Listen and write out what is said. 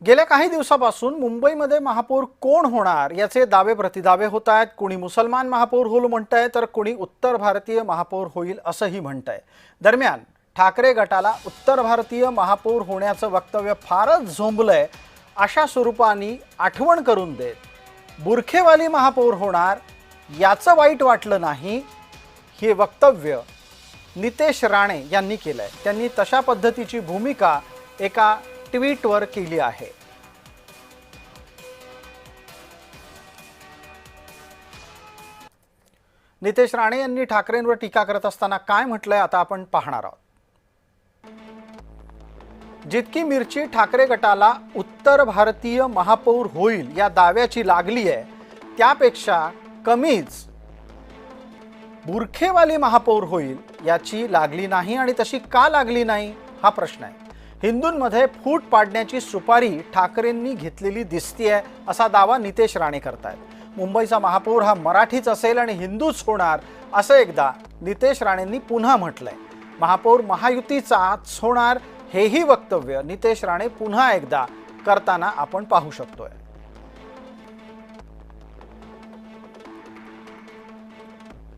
गेल्या काही दिवसापासून मुंबईमध्ये महापौर कोण होणार याचे दावे प्रतिदावे होत आहेत। कोणी मुसलमान महापौर होईल म्हणतंय तर कोणी उत्तर भारतीय महापौर होईल असंही म्हणतंय। दरम्यान ठाकरे गटाला उत्तर भारतीय महापौर होण्याचं वक्तव्य फारच झोंबलंय अशा स्वरूपाने आठवण करून देत बुरखेवाली महापौर होणार याचं वाईट वाटलं नाही हे वक्तव्य नितेश राणे यांनी केलंय। त्यांनी तशा पद्धतीची भूमिका एका ट्विटवर केली आहे। नितेश राणे यांनी ठाकरेंवर टीका करत असताना काय म्हटलंय आता आपण पाहणार आहोत। जितकी मिरची ठाकरे गटाला उत्तर भारतीय महापौर होईल या दाव्याची लागली आहे त्यापेक्षा कमीच बुरखेवाली महापौर होईल याची लागली नाही। आणि तशी का लागली नाही हा प्रश्न आहे। हिंदूंमध्ये फूट पाडण्याची सुपारी ठाकरेंनी घेतलेली दिसतीये असा दावा नितेश राणे करतायत। मुंबईचा महापौर हा मराठीच असेल आणि हिंदूच होणार असं एकदा नितेश राणेंनी पुन्हा म्हटलंय। महापौर महायुतीचाच होणार हेही वक्तव्य नितेश राणे पुन्हा एकदा करताना आपण पाहू शकतोय।